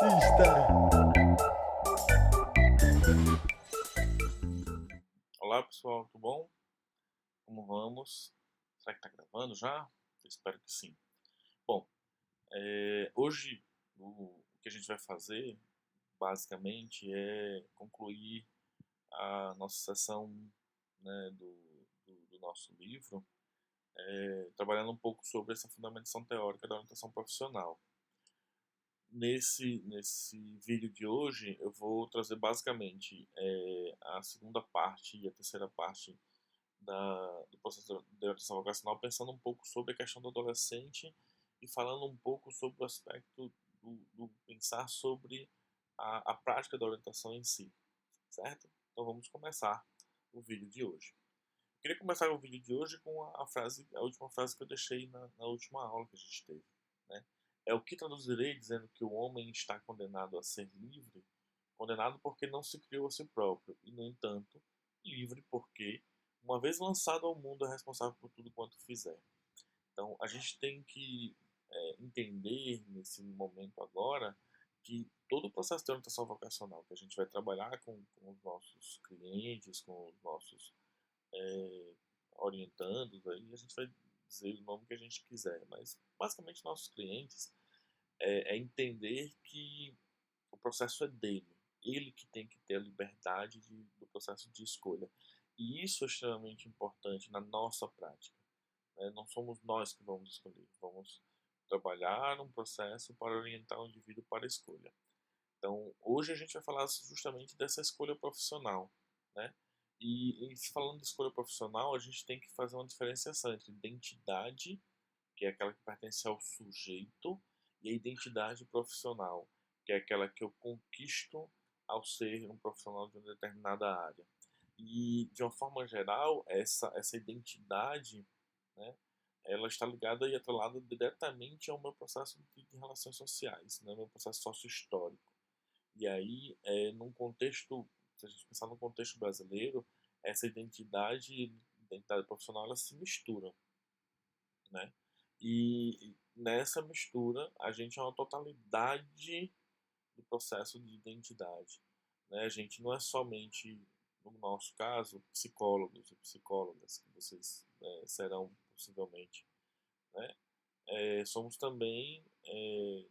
Assista! Olá pessoal, tudo bom? Como vamos? Será que tá gravando já? Eu espero que sim. Bom, hoje o que a gente vai fazer basicamente é concluir a nossa sessão, né, do nosso livro, trabalhando um pouco sobre essa fundamentação teórica da orientação profissional. Nesse vídeo de hoje eu vou trazer basicamente a segunda parte e a terceira parte do processo de orientação vocacional, pensando um pouco sobre a questão do adolescente e falando um pouco sobre o aspecto do pensar sobre a prática da orientação em si, certo? Então vamos começar o vídeo de hoje. Eu queria começar o vídeo de hoje com a última frase que eu deixei na última aula que a gente teve, né? É o que traduzirei dizendo que o homem está condenado a ser livre, condenado porque não se criou a si próprio, e, no entanto, livre porque, uma vez lançado ao mundo, é responsável por tudo quanto fizer. Então, a gente tem que entender, nesse momento agora, que todo o processo de orientação vocacional que a gente vai trabalhar com os nossos clientes, com os nossos orientandos, aí a gente vai dizer o nome que a gente quiser, mas basicamente nossos clientes é entender que o processo é dele, ele que tem que ter a liberdade do processo de escolha. E isso é extremamente importante na nossa prática, né? Não somos nós que vamos escolher, vamos trabalhar um processo para orientar o indivíduo para a escolha. Então, hoje a gente vai falar justamente dessa escolha profissional, né? E falando de escolha profissional, a gente tem que fazer uma diferenciação entre identidade, que é aquela que pertence ao sujeito, e a identidade profissional, que é aquela que eu conquisto ao ser um profissional de uma determinada área. E, de uma forma geral, essa identidade, né, ela está ligada e atrelada diretamente ao meu processo de relações sociais, né, meu processo sócio-histórico. E aí, num contexto, se a gente pensar no contexto brasileiro, essa identidade profissional, ela se misturam, né? E nessa mistura, a gente é uma totalidade do processo de identidade, né? A gente não é somente, no nosso caso, psicólogos e psicólogas, que vocês serão possivelmente, né? Somos também,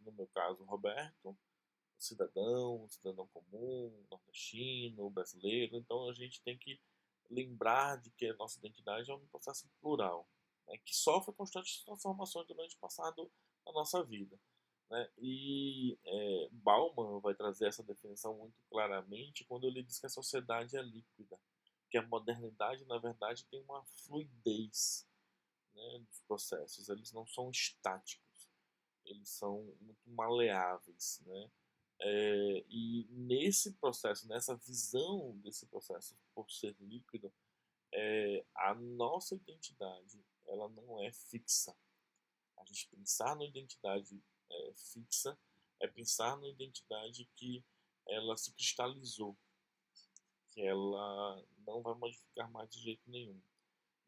no meu caso, Roberto, um cidadão comum, nordestino, brasileiro. Então a gente tem que lembrar de que a nossa identidade é um processo plural, né, que sofre constantes transformações durante o passado da nossa vida. Né? E Bauman vai trazer essa definição muito claramente quando ele diz que a sociedade é líquida, que a modernidade, na verdade, tem uma fluidez, né, dos processos. Eles não são estáticos, eles são muito maleáveis, né? E nesse processo, nessa visão desse processo por ser líquido, a nossa identidade ela não é fixa. A gente pensar na identidade fixa é pensar na identidade que ela se cristalizou, que ela não vai modificar mais de jeito nenhum.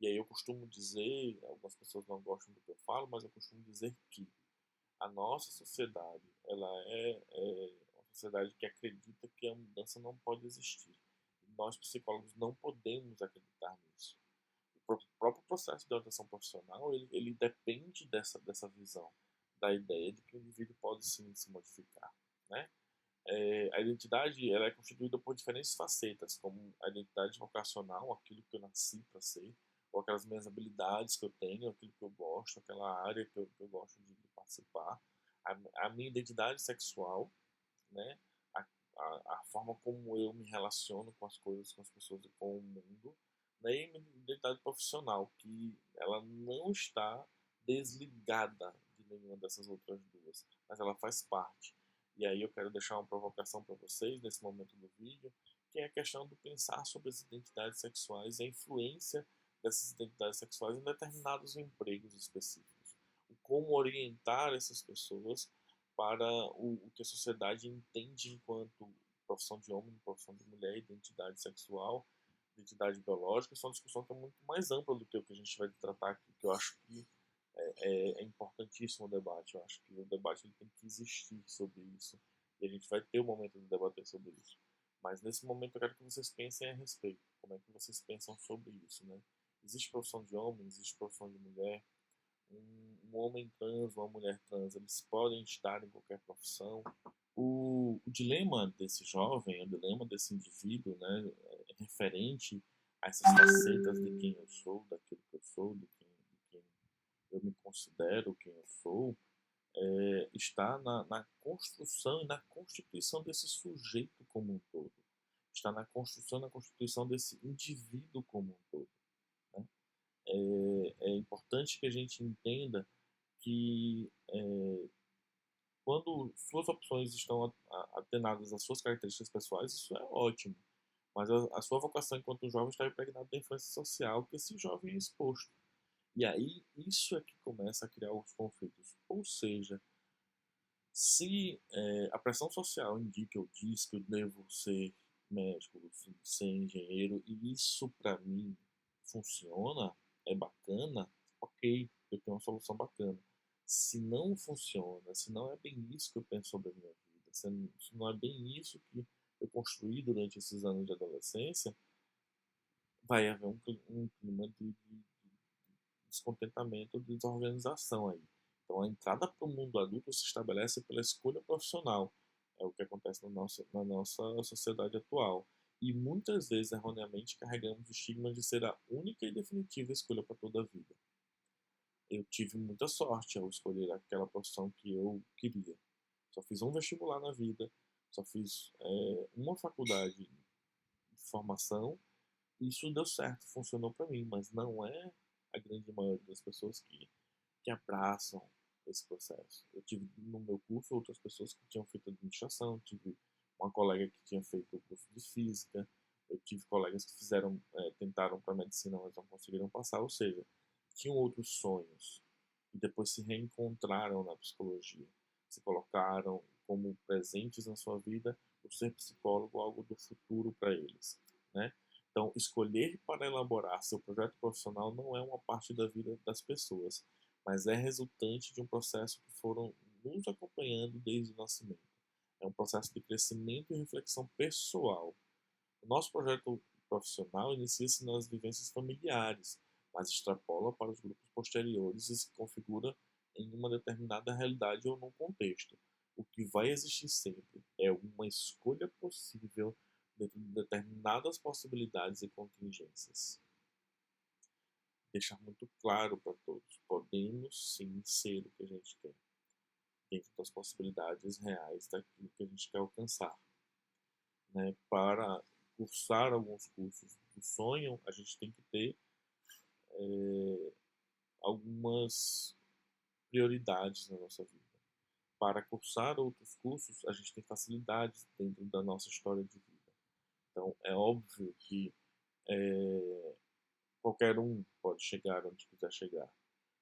E aí eu costumo dizer, algumas pessoas não gostam do que eu falo, mas eu costumo dizer que a nossa sociedade ela é uma sociedade que acredita que a mudança não pode existir. Nós psicólogos não podemos acreditar nisso. O próprio processo de orientação profissional ele depende dessa visão, da ideia de que o indivíduo pode sim se modificar, né? A identidade ela é constituída por diferentes facetas, como a identidade vocacional, aquilo que eu nasci para ser, ou aquelas minhas habilidades que eu tenho, aquilo que eu gosto, aquela área que eu gosto de participar, a minha identidade sexual, né? a, a forma como eu me relaciono com as coisas, com as pessoas e com o mundo, né? E minha identidade profissional, que ela não está desligada de nenhuma dessas outras duas, mas ela faz parte. E aí eu quero deixar uma provocação para vocês nesse momento do vídeo, que é a questão do pensar sobre as identidades sexuais e a influência dessas identidades sexuais em determinados empregos específicos. O como orientar essas pessoas para o que a sociedade entende enquanto profissão de homem, profissão de mulher, identidade sexual, identidade biológica. Isso é uma discussão que é muito mais ampla do que o que a gente vai tratar aqui, que eu acho que é importantíssimo o debate. Eu acho que o debate ele tem que existir sobre isso. E a gente vai ter o momento de debater sobre isso. Mas nesse momento eu quero que vocês pensem a respeito. Como é que vocês pensam sobre isso, né? Existe profissão de homem, existe profissão de mulher. Um homem trans, uma mulher trans, eles podem estar em qualquer profissão. O dilema desse jovem, o dilema desse indivíduo, né, é referente a essas facetas de quem eu sou, daquilo que eu sou, de quem eu me considero, quem eu sou, está na construção e na constituição desse sujeito como um todo. Está na construção e na constituição desse indivíduo como um todo. Né? É importante que a gente entenda que quando suas opções estão atenadas às suas características pessoais, isso é ótimo. Mas a sua vocação enquanto jovem está impregnada da influência social que esse jovem é exposto. E aí, isso é que começa a criar os conflitos. Ou seja, se a pressão social indica ou diz que eu devo ser médico, ser engenheiro, e isso para mim funciona, é bacana, ok, eu tenho uma solução bacana. Se não funciona, se não é bem isso que eu penso sobre a minha vida, se não é bem isso que eu construí durante esses anos de adolescência, vai haver um clima de descontentamento, de desorganização aí. Então, a entrada para o mundo adulto se estabelece pela escolha profissional. É o que acontece na nossa sociedade atual. E muitas vezes, erroneamente, carregamos o estigma de ser a única e definitiva escolha para toda a vida. Eu tive muita sorte ao escolher aquela profissão que eu queria. Só fiz um vestibular na vida, só fiz uma faculdade de formação. E isso deu certo, funcionou para mim, mas não é a grande maioria das pessoas que abraçam esse processo. Eu tive no meu curso outras pessoas que tinham feito administração, tive uma colega que tinha feito o curso de física, eu tive colegas que tentaram para medicina, mas não conseguiram passar, ou seja, tinham outros sonhos e depois se reencontraram na psicologia, se colocaram como presentes na sua vida o ser psicólogo algo do futuro para eles, né? Então, escolher para elaborar seu projeto profissional não é uma parte da vida das pessoas, mas é resultante de um processo que foram nos acompanhando desde o nascimento. É um processo de crescimento e reflexão pessoal. O nosso projeto profissional inicia-se nas vivências familiares, mas extrapola para os grupos posteriores e se configura em uma determinada realidade ou num contexto. O que vai existir sempre é uma escolha possível dentro de determinadas possibilidades e contingências. Deixar muito claro para todos, podemos sim ser o que a gente quer, dentro das possibilidades reais daquilo que a gente quer alcançar. Né? Para cursar alguns cursos do sonho, a gente tem que ter algumas prioridades na nossa vida. Para cursar outros cursos, a gente tem facilidades dentro da nossa história de vida. Então, é óbvio que qualquer um pode chegar onde quiser chegar.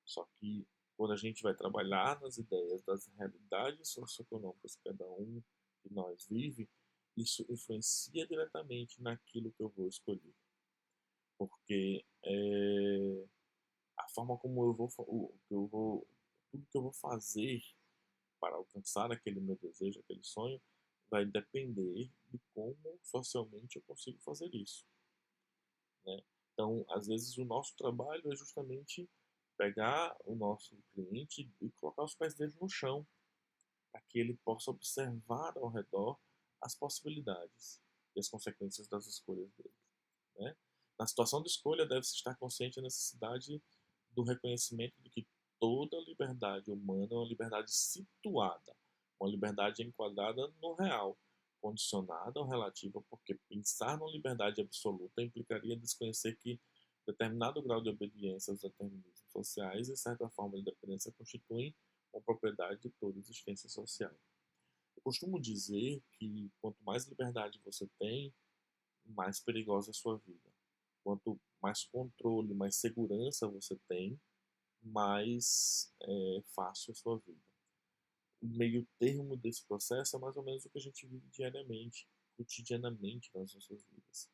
Só que quando a gente vai trabalhar nas ideias das realidades socioeconômicas que cada um de nós vive, isso influencia diretamente naquilo que eu vou escolher. Porque a forma como tudo que eu vou fazer para alcançar aquele meu desejo, aquele sonho, vai depender de como socialmente eu consigo fazer isso. Né? Então, às vezes, o nosso trabalho é justamente pegar o nosso cliente e colocar os pés dele no chão, para que ele possa observar ao redor as possibilidades e as consequências das escolhas dele. Né? Na situação de escolha, deve-se estar consciente da necessidade do reconhecimento de que toda liberdade humana é uma liberdade situada, uma liberdade enquadrada no real, condicionada ou relativa, porque pensar numa liberdade absoluta implicaria desconhecer que determinado grau de obediência aos determinismos sociais e certa forma de dependência constituem uma propriedade de toda existência social. Eu costumo dizer que quanto mais liberdade você tem, mais perigosa é a sua vida. Quanto mais controle, mais segurança você tem, mais fácil a sua vida. O meio termo desse processo é mais ou menos o que a gente vive diariamente, cotidianamente nas nossas vidas.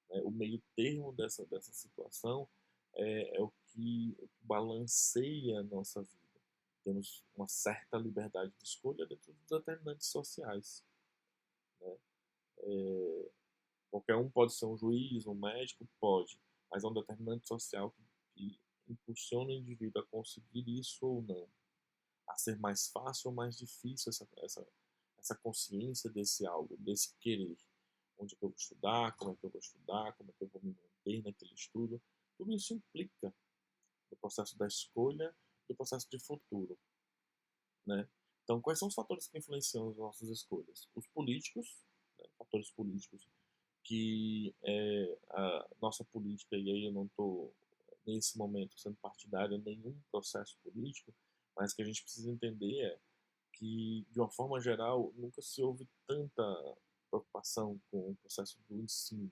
Né? O meio termo dessa situação é o que balanceia a nossa vida. Temos uma certa liberdade de escolha dentro dos determinantes sociais. Qualquer um pode ser um juiz, um médico, pode, mas é um determinante social que impulsiona o indivíduo a conseguir isso ou não, a ser mais fácil ou mais difícil essa consciência desse algo, desse querer. Onde é que eu vou estudar, como é que eu vou estudar, como é que eu vou me manter naquele estudo. Tudo isso implica no processo da escolha, do processo de futuro, né? Então, quais são os fatores que influenciam as nossas escolhas? Os políticos, né, fatores políticos, que a nossa política, e aí eu não estou, nesse momento, sendo partidário em nenhum processo político, mas que a gente precisa entender que, de uma forma geral, nunca se houve tanta preocupação com o processo do ensino,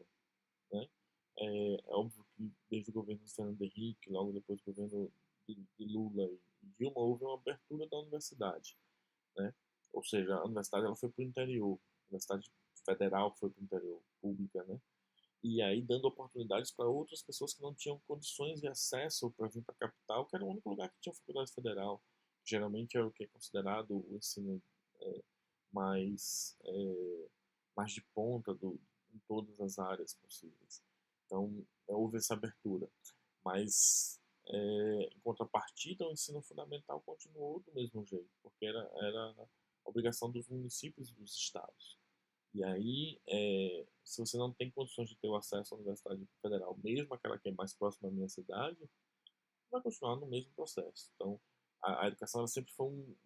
né? É óbvio que desde o governo de Fernando Henrique, logo depois do governo de Lula e Dilma, houve uma abertura da universidade, né? Ou seja, a universidade ela foi para o interior, a universidade federal foi para o interior, pública, né? E aí dando oportunidades para outras pessoas que não tinham condições de acesso para vir para a capital, que era o único lugar que tinha faculdade federal. Geralmente é o que é considerado o ensino é, mais, mais de ponta em todas as áreas possíveis. Então, houve essa abertura. Mas, em contrapartida, o ensino fundamental continuou do mesmo jeito, porque era a obrigação dos municípios e dos estados. E aí, se você não tem condições de ter o acesso à Universidade Federal, mesmo aquela que é mais próxima da minha cidade, vai continuar no mesmo processo. Então, a educação ela sempre foi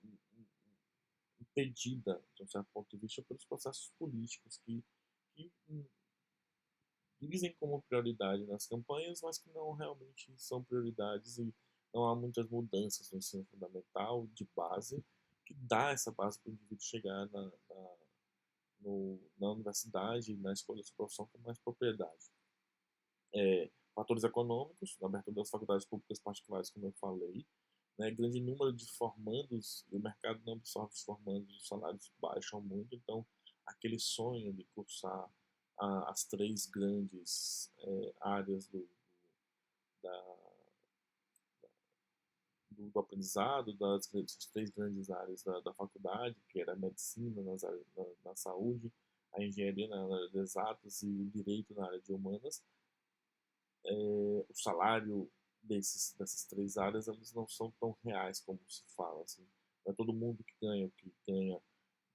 impedida, de um certo ponto de vista, pelos processos políticos que dizem como prioridade nas campanhas, mas que não realmente são prioridades e não há muitas mudanças no ensino fundamental de base que dá essa base para o indivíduo chegar na universidade, na escolha de sua profissão com mais propriedade. Fatores econômicos, na abertura das faculdades públicas particulares, como eu falei, né, grande número de formandos, e o mercado não absorve os formandos, os salários baixam muito, então aquele sonho de cursar as três grandes áreas da, do aprendizado, das três grandes áreas da faculdade, que era a medicina na saúde, a engenharia na área de exatas e o direito na área de humanas, o salário dessas três áreas eles não são tão reais como se fala. Assim. Não é todo mundo que ganha o que ganha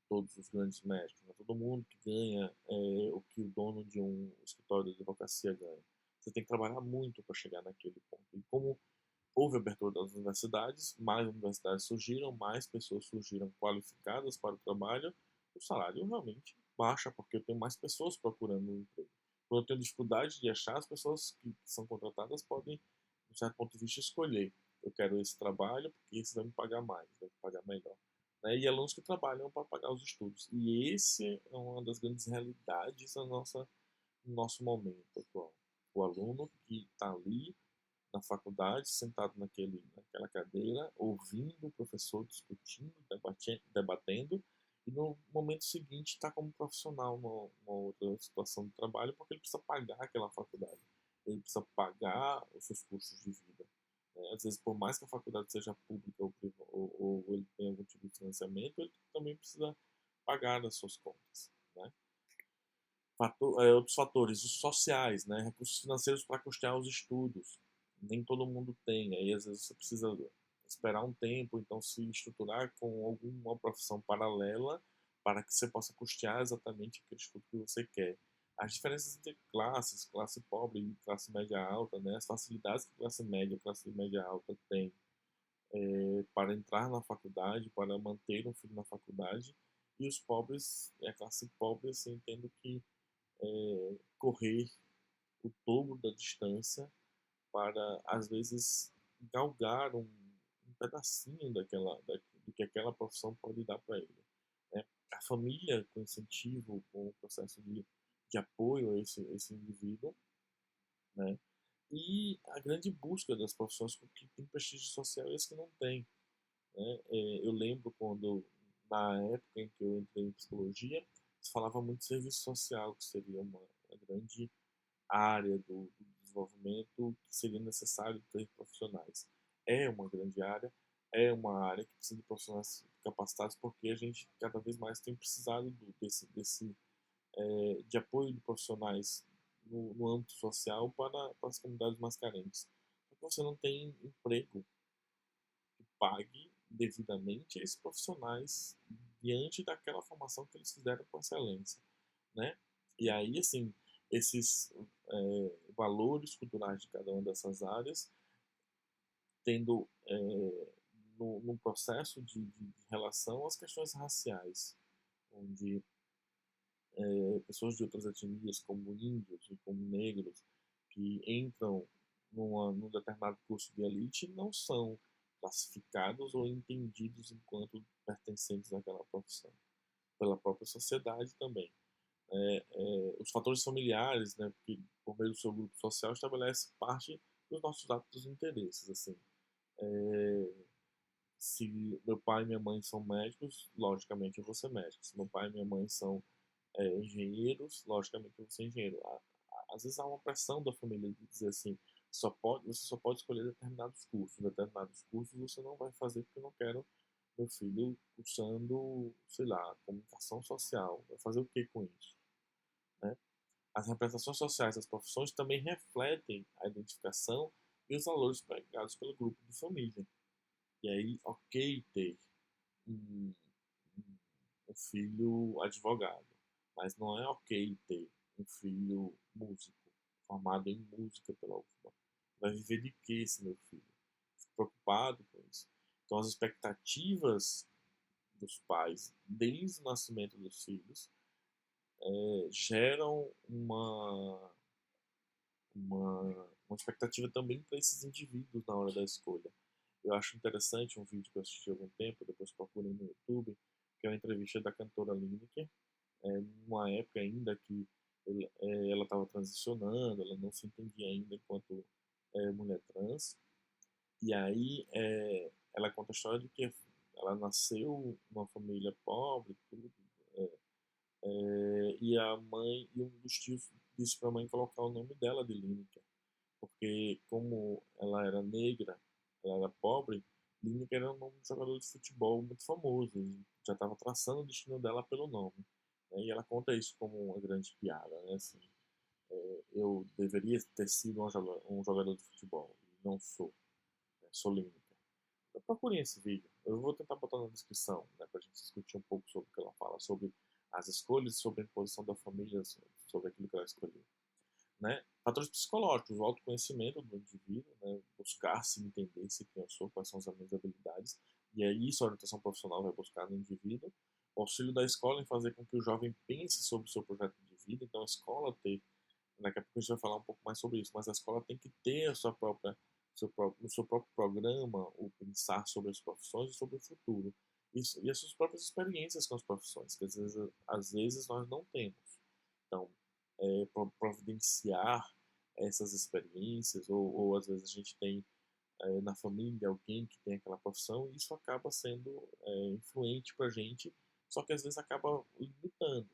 todos os grandes médicos, não é todo mundo que ganha o que o dono de um escritório de advocacia ganha. Você tem que trabalhar muito para chegar naquele ponto. E como houve abertura das universidades, mais universidades surgiram, mais pessoas surgiram qualificadas para o trabalho, o salário realmente baixa, porque eu tenho mais pessoas procurando um emprego. Quando eu tenho dificuldade de achar, as pessoas que são contratadas podem, de um certo ponto de vista, escolher. Eu quero esse trabalho porque esse vai me pagar mais, vai me pagar melhor. Né? E alunos que trabalham para pagar os estudos. E esse é uma das grandes realidades no nosso momento atual. O aluno que está ali na faculdade, sentado naquela cadeira, ouvindo o professor discutindo, debatendo, e no momento seguinte está como profissional numa outra situação de trabalho, porque ele precisa pagar aquela faculdade, ele precisa pagar os seus custos de vida. Né? Às vezes, por mais que a faculdade seja pública ou ele tenha algum tipo de financiamento, ele também precisa pagar as suas contas. Né? Outros fatores, os sociais, né? Recursos financeiros para custear os estudos. Nem todo mundo tem, aí às vezes você precisa esperar um tempo, então se estruturar com alguma profissão paralela para que você possa custear exatamente aquele estudo que você quer. As diferenças entre classes, classe pobre e classe média alta, né? As facilidades que classe média e classe média alta tem para entrar na faculdade, para manter um filho na faculdade, e os pobres, a classe pobre, assim, tendo que correr o dobro da distância para, às vezes, galgar um pedacinho do que aquela profissão pode dar para ele. Né? A família, com incentivo, com o processo de apoio a esse indivíduo, né? E a grande busca das profissões que tem prestígio social e as que não têm. Né? Eu lembro quando, na época em que eu entrei em psicologia, se falava muito de serviço social, que seria uma grande área do desenvolvimento que seria necessário ter profissionais. É uma grande área, é uma área que precisa de profissionais capacitados porque a gente cada vez mais tem precisado de apoio de profissionais no âmbito social para as comunidades mais carentes. Porque você não tem emprego que pague devidamente a esses profissionais diante daquela formação que eles fizeram com excelência, né? E aí, assim, esses valores culturais de cada uma dessas áreas, tendo no processo de relação às questões raciais, onde pessoas de outras etnias, como índios e como negros, que entram num determinado curso de elite, não são classificados ou entendidos enquanto pertencentes àquela profissão, pela própria sociedade também. Os fatores familiares, né, que por meio do seu grupo social estabelece parte dos nossos hábitos e interesses, assim. É, se meu pai e minha mãe são médicos, logicamente eu vou ser médico. Se meu pai e minha mãe são engenheiros, logicamente eu vou ser engenheiro. Às vezes há uma pressão da família de dizer assim, você só pode escolher determinados cursos. Determinados cursos você não vai fazer porque eu não quero meu filho cursando, sei lá, comunicação social. Vai fazer o que com isso? Né? As representações sociais das profissões também refletem a identificação e os valores pregados pelo grupo de família. E aí, ok ter um, um um filho advogado, mas não é ok ter um filho músico, formado em música pela UFBA. Vai viver de que esse meu filho? Fico preocupado com isso. Então, as expectativas dos pais, desde o nascimento dos filhos, geram uma expectativa também para esses indivíduos na hora da escolha. Eu acho interessante um vídeo que eu assisti há algum tempo, depois procurei no YouTube, que é uma entrevista da cantora Lineker, numa época ainda que ela estava transicionando, ela não se entendia ainda enquanto mulher trans. E aí ela conta a história de que ela nasceu numa família pobre, tudo, é, e a mãe e um dos tios disse para a mãe colocar o nome dela de Lineker, porque como ela era negra, ela era pobre, Lineker era um nome de jogador de futebol muito famoso, e já estava traçando o destino dela pelo nome. Né? E ela conta isso como uma grande piada, né? Assim, eu deveria ter sido um jogador de futebol, e não sou, né? Sou Lineker. Eu procurei esse vídeo, eu vou tentar botar na descrição, né, para a gente discutir um pouco sobre o que ela fala, sobre as escolhas, sobre a imposição da família, sobre aquilo que ela escolheu. Né? Fatores psicológicos, o autoconhecimento do indivíduo, né? Buscar se entender, se quem eu sou, quais são as minhas habilidades, e é isso a orientação profissional vai buscar no indivíduo. O auxílio da escola em fazer com que o jovem pense sobre o seu projeto de vida, então a escola ter, daqui a pouco a gente vai falar um pouco mais sobre isso, mas a escola tem que ter a sua própria, no seu próprio programa, o pensar sobre as profissões e sobre o futuro. Isso, e as suas próprias experiências com as profissões, que às vezes nós não temos. Então, providenciar essas experiências, ou às vezes a gente tem na família alguém que tem aquela profissão, e isso acaba sendo influente para a gente, só que às vezes acaba limitando,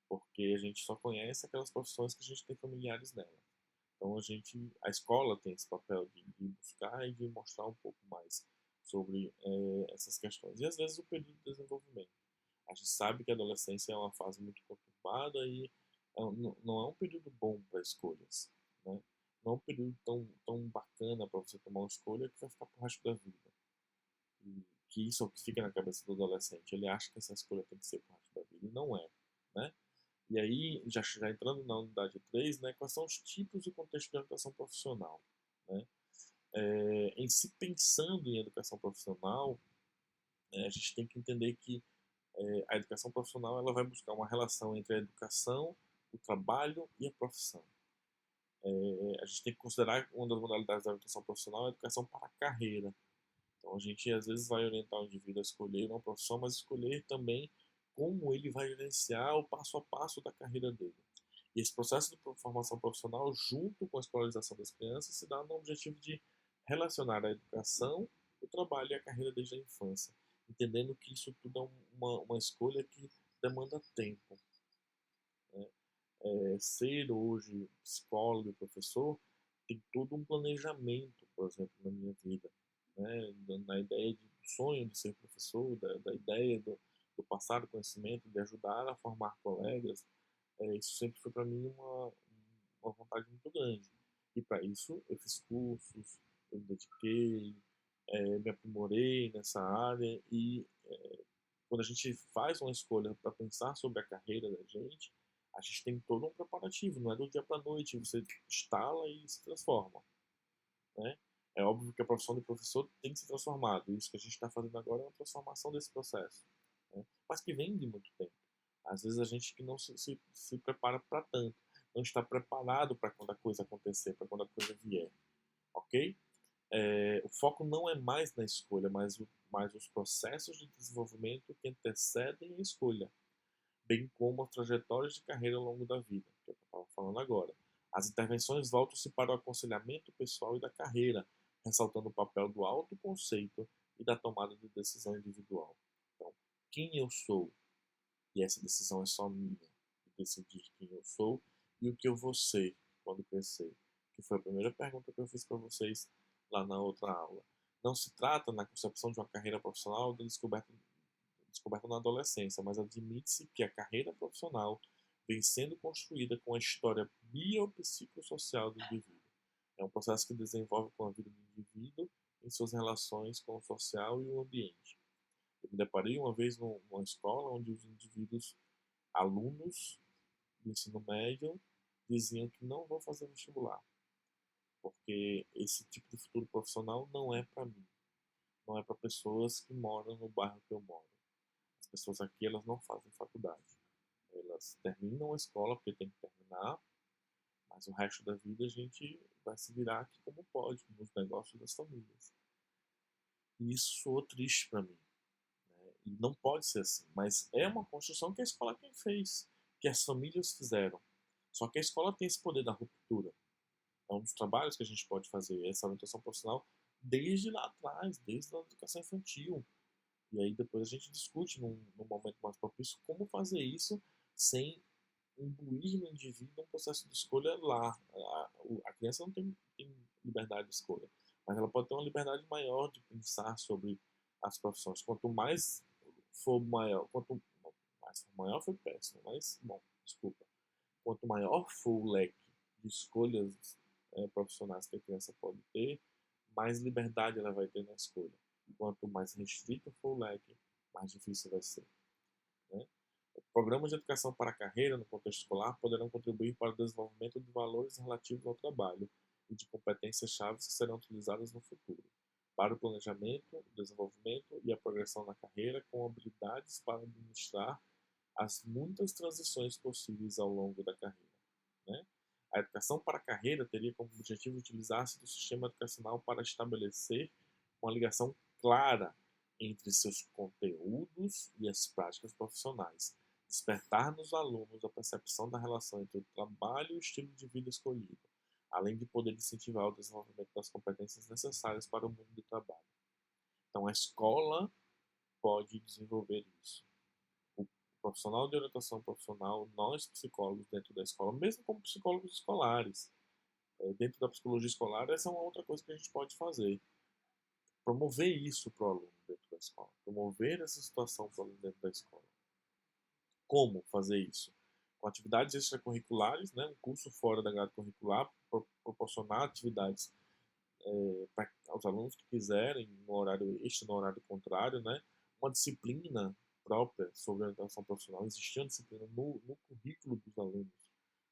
porque a gente só conhece aquelas profissões que a gente tem familiares nela. Então a escola tem esse papel de buscar e de mostrar um pouco mais sobre essas questões. E às vezes o período de desenvolvimento. A gente sabe que a adolescência é uma fase muito conturbada e não é um período bom para escolhas, né? Não é um período tão bacana para você tomar uma escolha que vai ficar pro resto da vida. E que isso é o que fica na cabeça do adolescente. Ele acha que essa escolha tem que ser pro resto da vida e não é, né? E aí, já entrando na unidade 3, né, quais são os tipos e contextos de orientação profissional, né? Em se pensando em educação profissional, a gente tem que entender que a educação profissional ela vai buscar uma relação entre a educação, o trabalho e a profissão. A gente tem que considerar uma das modalidades da educação profissional a educação para a carreira. Então a gente às vezes vai orientar o indivíduo a escolher uma profissão, mas escolher também como ele vai gerenciar o passo a passo da carreira dele. E esse processo de formação profissional, junto com a escolarização das crianças, se dá no objetivo de relacionar a educação, o trabalho e a carreira desde a infância, entendendo que isso tudo é uma escolha que demanda tempo. Né? Ser hoje psicólogo e professor tem todo um planejamento, por exemplo, na minha vida, né? Na ideia do sonho de ser professor, da ideia do passar o conhecimento, de ajudar a formar colegas, Isso sempre foi para mim uma vontade muito grande. E para isso eu fiz cursos, eu me dediquei, me aprimorei nessa área e quando a gente faz uma escolha para pensar sobre a carreira da gente, a gente tem todo um preparativo, não é do dia para a noite, você instala e se transforma, né? É óbvio que a profissão de professor tem que ser transformada, isso que a gente está fazendo agora é uma transformação desse processo, né? Mas que vem de muito tempo. Às vezes a gente que não se prepara para tanto, não está preparado para quando a coisa acontecer, para quando a coisa vier, ok? O foco não é mais na escolha, mas os processos de desenvolvimento que antecedem a escolha, bem como as trajetórias de carreira ao longo da vida, que é o que eu estava falando agora. As intervenções voltam-se para o aconselhamento pessoal e da carreira, ressaltando o papel do autoconceito e da tomada de decisão individual. Então, quem eu sou, e essa decisão é só minha, de decidir quem eu sou e o que eu vou ser quando crescer, que foi a primeira pergunta que eu fiz para vocês lá na outra aula. Não se trata, na concepção de uma carreira profissional, de descoberta na adolescência, mas admite-se que a carreira profissional vem sendo construída com a história biopsicossocial do indivíduo. É um processo que desenvolve com a vida do indivíduo em suas relações com o social e o ambiente. Eu me deparei uma vez numa escola onde os indivíduos, alunos do ensino médio, diziam que não vão fazer vestibular, porque esse tipo de futuro profissional não é para mim, não é para pessoas que moram no bairro que eu moro. As pessoas aqui elas não fazem faculdade, elas terminam a escola porque tem que terminar, mas o resto da vida a gente vai se virar aqui como pode, nos negócios das famílias. E isso soou triste para mim, né? E não pode ser assim, mas é uma construção que a escola quem fez, que as famílias fizeram. Só que a escola tem esse poder da ruptura. É um dos trabalhos que a gente pode fazer, essa orientação profissional, desde lá atrás, desde a educação infantil. E aí depois a gente discute num momento mais propício como fazer isso sem imbuir no indivíduo um processo de escolha lá. A criança não tem liberdade de escolha, mas ela pode ter uma liberdade maior de pensar sobre as profissões. Quanto mais for maior, quanto mais for maior foi péssimo, mas bom, desculpa. Quanto maior for o leque de escolhas profissionais que a criança pode ter, mais liberdade ela vai ter na escolha. Quanto mais restrito for o leque, mais difícil vai ser, né? Programas de educação para a carreira no contexto escolar poderão contribuir para o desenvolvimento de valores relativos ao trabalho e de competências-chave que serão utilizadas no futuro, para o planejamento, o desenvolvimento e a progressão na carreira, com habilidades para administrar as muitas transições possíveis ao longo da carreira, né? A educação para a carreira teria como objetivo utilizar-se do sistema educacional para estabelecer uma ligação clara entre seus conteúdos e as práticas profissionais, despertar nos alunos a percepção da relação entre o trabalho e o estilo de vida escolhido, além de poder incentivar o desenvolvimento das competências necessárias para o mundo do trabalho. Então, a escola pode desenvolver isso. O profissional de orientação profissional, nós psicólogos dentro da escola, mesmo como psicólogos escolares, dentro da psicologia escolar, essa é uma outra coisa que a gente pode fazer. Promover isso para o aluno dentro da escola. Promover essa situação para o aluno dentro da escola. Como fazer isso? Com atividades extracurriculares, né? Um curso fora da grade curricular, proporcionar atividades para os alunos que quiserem, no horário extra, no horário contrário, né? Uma disciplina própria sobre orientação profissional. Existir uma disciplina no currículo dos alunos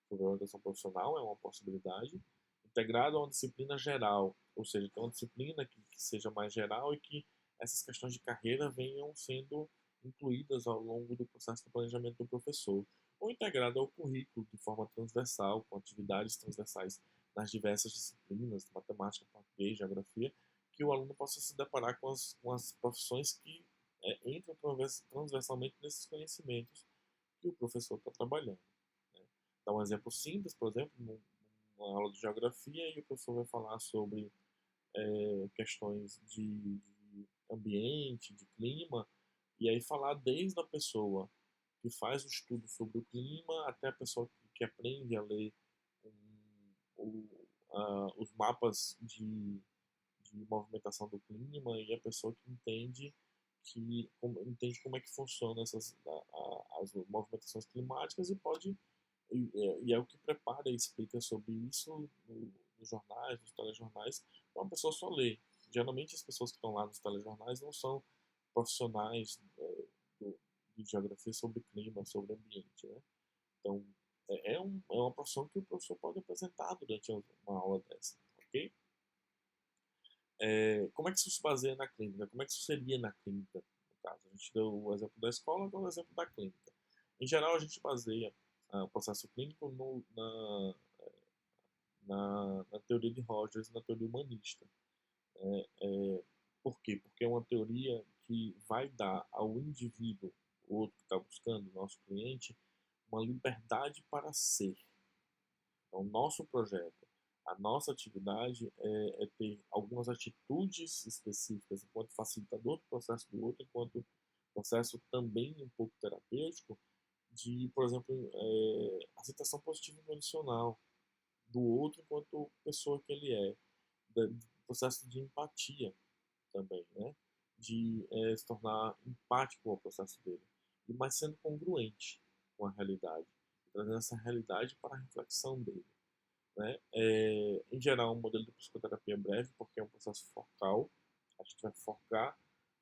sobre orientação profissional é uma possibilidade, integrado a uma disciplina geral, ou seja, ter uma disciplina que seja mais geral e que essas questões de carreira venham sendo incluídas ao longo do processo de planejamento do professor, ou integrado ao currículo de forma transversal, com atividades transversais nas diversas disciplinas, matemática, português, geografia, que o aluno possa se deparar com as profissões que entram transversalmente nesses conhecimentos que o professor está trabalhando, né? Dá um exemplo simples, por exemplo, numa aula de geografia, e o professor vai falar sobre questões de ambiente, de clima, e aí falar desde a pessoa que faz o estudo sobre o clima até a pessoa que aprende a ler os mapas de movimentação do clima e a pessoa que entende como é que funcionam as movimentações climáticas e pode E é o que prepara e explica sobre isso nos jornais, nos telejornais, para uma pessoa só ler. Geralmente as pessoas que estão lá nos telejornais não são profissionais de geografia sobre clima, sobre ambiente, né? Então, é uma profissão que o professor pode apresentar durante uma aula dessa, ok? Como é que isso se baseia na clínica? Como é que isso seria na clínica, no caso? A gente deu o exemplo da escola, agora o exemplo da clínica. Em geral, a gente baseia o processo clínico na teoria de Rogers, na teoria humanista. Por quê? Porque é uma teoria que vai dar ao indivíduo, o outro que está buscando, o nosso cliente, uma liberdade para ser. Então, o nosso projeto, a nossa atividade é ter algumas atitudes específicas enquanto facilitador do processo do outro, enquanto processo também um pouco terapêutico, de, por exemplo, aceitação positiva e incondicional do outro enquanto pessoa que ele é, do processo de empatia também, né? De se tornar empático ao processo dele, e mas sendo congruente com a realidade, trazendo essa realidade para a reflexão dele, né? Em geral, um modelo de psicoterapia é breve, porque é um processo focal. A gente vai focar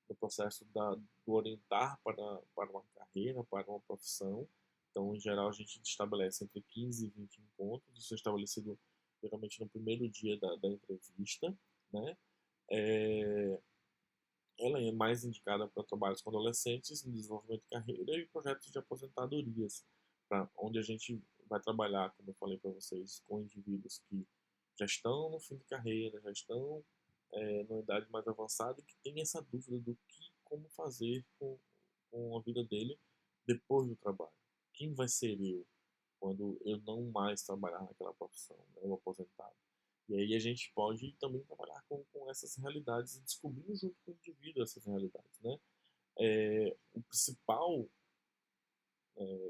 no processo do orientar para uma carreira, para uma profissão. Então, em geral, a gente estabelece entre 15 e 20 encontros. Isso é estabelecido geralmente no primeiro dia da entrevista, né? É, ela é mais indicada para trabalhos com adolescentes, em desenvolvimento de carreira e projetos de aposentadorias, onde a gente vai trabalhar, como eu falei para vocês, com indivíduos que já estão no fim de carreira, já estão numa idade mais avançada e que tem essa dúvida do que, como fazer com a vida dele depois do trabalho. Quem vai ser eu quando eu não mais trabalhar naquela profissão, né, eu aposentado? E aí a gente pode também trabalhar com essas realidades e descobrir junto com o indivíduo essas realidades, né? O principal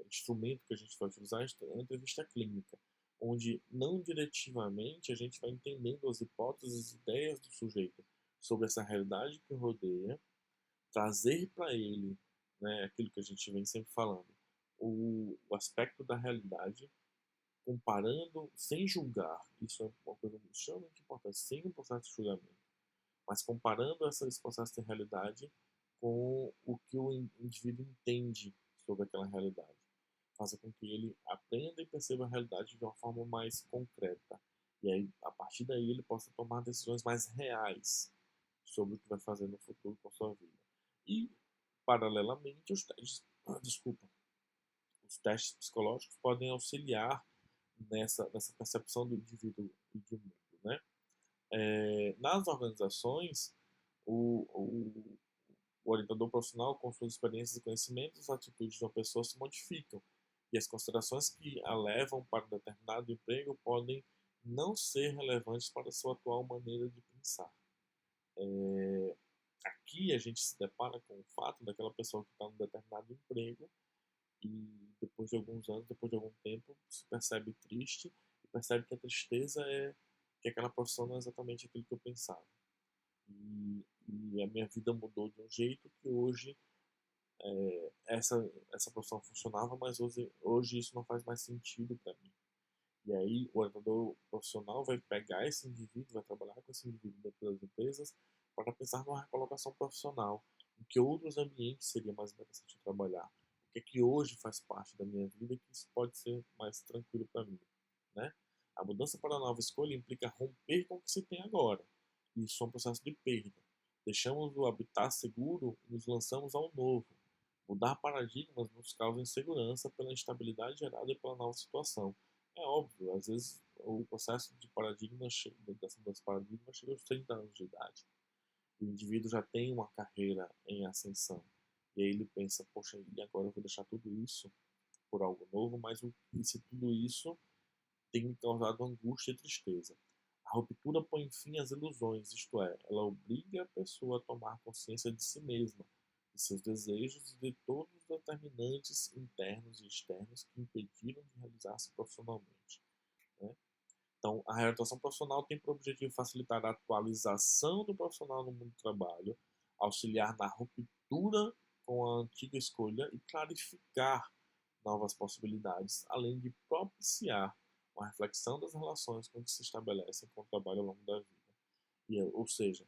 instrumento que a gente vai utilizar é a entrevista clínica, onde não diretivamente a gente vai entendendo as hipóteses e ideias do sujeito sobre essa realidade que o rodeia, trazer para ele, né, aquilo que a gente vem sempre falando, o aspecto da realidade, comparando sem julgar. Isso é uma coisa extremamente importante, sem um processo de julgamento, mas comparando esse processo de realidade com o que o indivíduo entende sobre aquela realidade, fazer com que ele aprenda e perceba a realidade de uma forma mais concreta. E aí, a partir daí, ele possa tomar decisões mais reais sobre o que vai fazer no futuro com a sua vida. E, paralelamente, desculpa, os testes psicológicos podem auxiliar nessa percepção do indivíduo e do mundo, né? Nas organizações, o orientador profissional, com suas experiências e conhecimentos, as atitudes de uma pessoa se modificam e as considerações que a levam para determinado emprego podem não ser relevantes para a sua atual maneira de pensar. Aqui a gente se depara com o fato daquela pessoa que está em um determinado emprego e depois de alguns anos, depois de algum tempo, se percebe triste e percebe que a tristeza é que aquela profissão não é exatamente aquilo que eu pensava. E a minha vida mudou de um jeito que hoje essa profissão funcionava, mas hoje isso não faz mais sentido para mim. E aí o orientador profissional vai pegar esse indivíduo, vai trabalhar com esse indivíduo dentro das empresas para pensar numa recolocação profissional, em que outros ambientes seria mais interessante trabalhar, o que é que hoje faz parte da minha vida que isso pode ser mais tranquilo para mim, né? A mudança para a nova escolha implica romper com o que se tem agora. Isso é um processo de perda. Deixamos o habitat seguro e nos lançamos ao novo. Mudar paradigmas nos causa insegurança pela instabilidade gerada pela nova situação. É óbvio, às vezes o processo de paradigma, dessa mudança de paradigma chega aos 30 anos de idade. O indivíduo já tem uma carreira em ascensão. E aí ele pensa, poxa, e agora eu vou deixar tudo isso por algo novo, mas e se tudo isso tem me causado angústia e tristeza? A ruptura põe fim às ilusões, isto é, ela obriga a pessoa a tomar consciência de si mesma, de seus desejos e de todos os determinantes internos e externos que impediram de realizar-se profissionalmente, né? Então, a reorientação profissional tem por objetivo facilitar a atualização do profissional no mundo do trabalho, auxiliar na ruptura com a antiga escolha e clarificar novas possibilidades, além de propiciar uma reflexão das relações que se estabelecem com o trabalho ao longo da vida. Ou seja,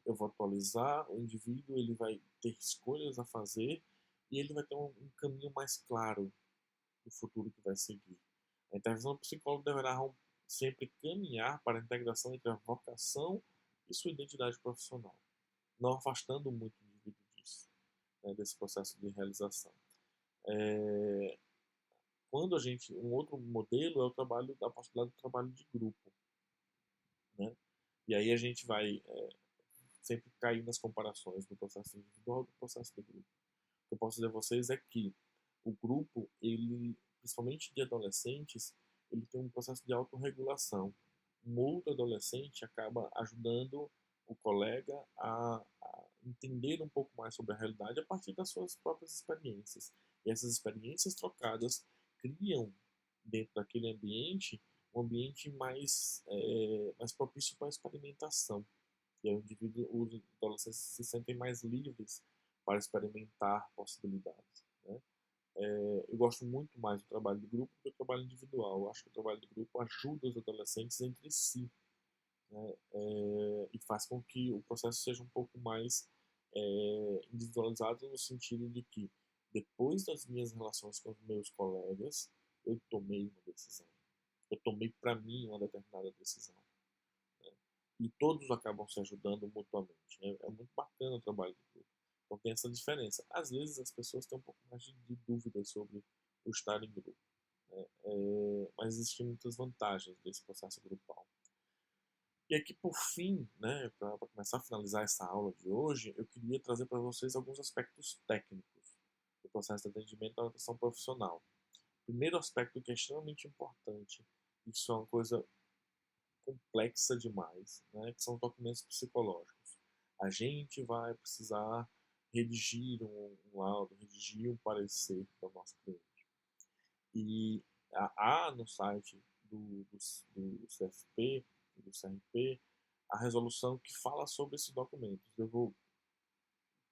eu vou atualizar, o indivíduo ele vai ter escolhas a fazer e ele vai ter um caminho mais claro do futuro que vai seguir. A intervenção do psicólogo deverá sempre caminhar para a integração entre a vocação e sua identidade profissional, não afastando muito o indivíduo disso, né, desse processo de realização. Quando um outro modelo é o trabalho, da possibilidade do trabalho de grupo, né? E aí a gente vai sempre cair nas comparações do processo individual e do processo de grupo. O que eu posso dizer a vocês é que o grupo, ele, principalmente de adolescentes, ele tem um processo de autorregulação. Um outro adolescente acaba ajudando o colega a entender um pouco mais sobre a realidade a partir das suas próprias experiências. E essas experiências trocadas criam, dentro daquele ambiente, um ambiente mais propício para a experimentação. E aí o indivíduo, os adolescentes se sentem mais livres para experimentar possibilidades, né? Eu gosto muito mais do trabalho de grupo do que do trabalho individual. Eu acho que o trabalho de grupo ajuda os adolescentes entre si, né? E faz com que o processo seja um pouco mais individualizado no sentido de que, depois das minhas relações com os meus colegas, eu tomei uma decisão. Eu tomei para mim uma determinada decisão, né? E todos acabam se ajudando mutuamente. É muito bacana o trabalho de grupo. Então tem essa diferença. Às vezes as pessoas têm um pouco mais de dúvidas sobre o estar em grupo, né? Mas existem muitas vantagens desse processo grupal. E aqui, por fim, né, para começar a finalizar essa aula de hoje, eu queria trazer para vocês alguns aspectos técnicos do processo de atendimento à orientação profissional. Primeiro aspecto que é extremamente importante, isso é uma coisa complexa demais, né, que são os documentos psicológicos. A gente vai precisar redigir um laudo, redigir um parecer para o nosso cliente. E há no site do CFP e do CRP a resolução que fala sobre esses documentos. Eu vou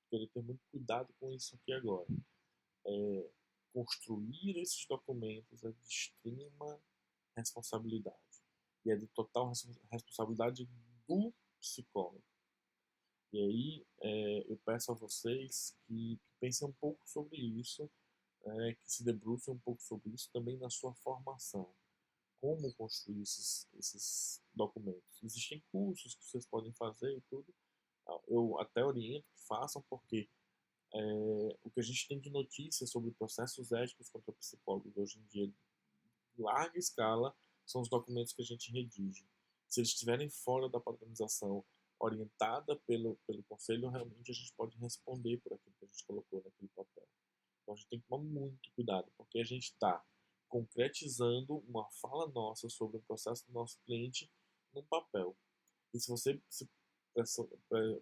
querer ter muito cuidado com isso aqui agora. Construir esses documentos é de extrema responsabilidade. E é de total responsabilidade do psicólogo. E aí eu peço a vocês que pensem um pouco sobre isso, que se debrucem um pouco sobre isso também na sua formação. Como construir esses documentos. Existem cursos que vocês podem fazer e tudo. Eu até oriento que façam, porque o que a gente tem de notícias sobre processos éticos contra psicólogos hoje em dia, em larga escala, são os documentos que a gente redige. Se eles estiverem fora da padronização orientada pelo conselho, realmente a gente pode responder por aquilo que a gente colocou naquele papel. Então a gente tem que tomar muito cuidado, porque a gente está concretizando uma fala nossa sobre o processo do nosso cliente num papel. E se você se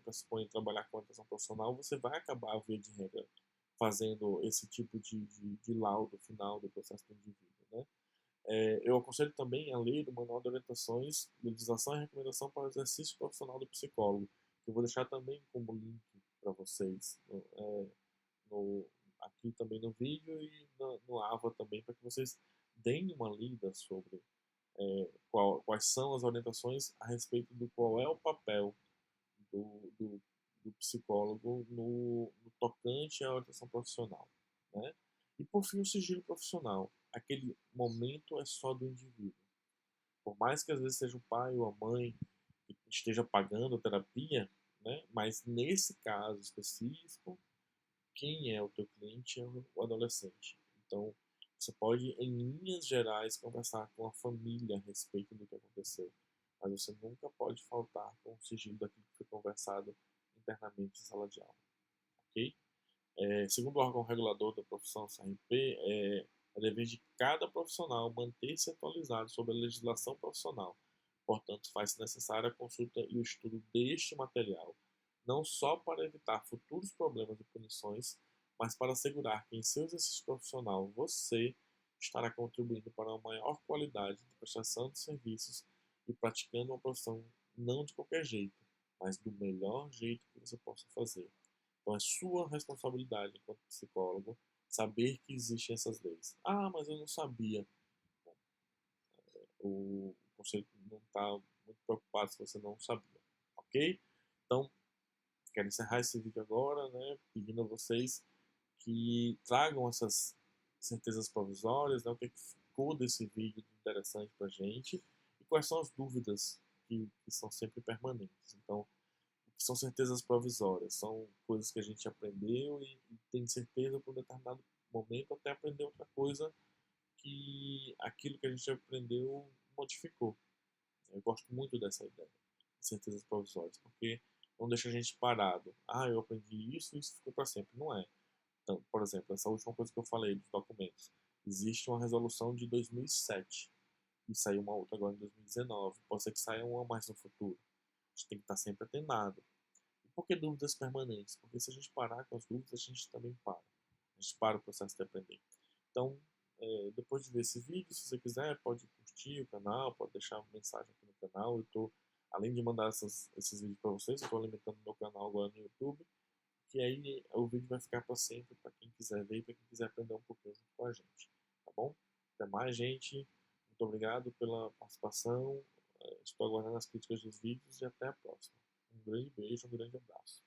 pressupõe trabalhar com orientação profissional, você vai acabar, via de regra, fazendo esse tipo de laudo final do processo do indivíduo, né? Eu aconselho também a ler o Manual de Orientações, Legislação e Recomendação para o Exercício Profissional do Psicólogo, que eu vou deixar também como link para vocês no, aqui também no vídeo e no AVA também, para que vocês deem uma lida sobre quais são as orientações a respeito do qual é o papel do psicólogo no tocante à orientação profissional, né? E por fim, o sigilo profissional. Aquele momento é só do indivíduo. Por mais que às vezes seja o pai ou a mãe que esteja pagando a terapia, né? Mas nesse caso específico, quem é o teu cliente é o adolescente. Então, você pode, em linhas gerais, conversar com a família a respeito do que aconteceu, mas você nunca pode faltar com o sigilo daquilo que foi conversado internamente em sala de aula, ok? Segundo o órgão regulador da profissão CRP, é dever de cada profissional manter-se atualizado sobre a legislação profissional. Portanto, faz-se necessária a consulta e o estudo deste material, não só para evitar futuros problemas e punições, mas para assegurar que em seu exercício profissional você estará contribuindo para uma maior qualidade de prestação de serviços e praticando uma profissão não de qualquer jeito, mas do melhor jeito que você possa fazer. Então é sua responsabilidade enquanto psicólogo saber que existem essas leis. Ah, mas eu não sabia. O conselho não está muito preocupado se você não sabia, ok? Então, quero encerrar esse vídeo agora, né, pedindo a vocês que tragam essas certezas provisórias, né, o que ficou desse vídeo de interessante para a gente e quais são as dúvidas que são sempre permanentes. Então, o que são certezas provisórias? São coisas que a gente aprendeu e tem certeza por um determinado momento até aprender outra coisa que aquilo que a gente aprendeu modificou. Eu gosto muito dessa ideia de certezas provisórias, porque não deixa a gente parado. Ah, eu aprendi isso e isso ficou para sempre. Não é. Então, por exemplo, essa última coisa que eu falei dos documentos. Existe uma resolução de 2007 e saiu uma outra agora em 2019. Pode ser que saia uma mais no futuro. A gente tem que estar sempre atenado. E por que dúvidas permanentes? Porque se a gente parar com as dúvidas, a gente também para. A gente para o processo de aprender. Então, depois de ver esse vídeo, se você quiser, pode curtir o canal, pode deixar uma mensagem aqui no canal. Eu estou, além de mandar esses vídeos para vocês, eu estou alimentando meu canal agora no YouTube, que aí o vídeo vai ficar para sempre para quem quiser ver e para quem quiser aprender um pouquinho com a gente. Tá bom? Até mais, gente. Muito obrigado pela participação. Estou aguardando as críticas dos vídeos e até a próxima. Um grande beijo, um grande abraço.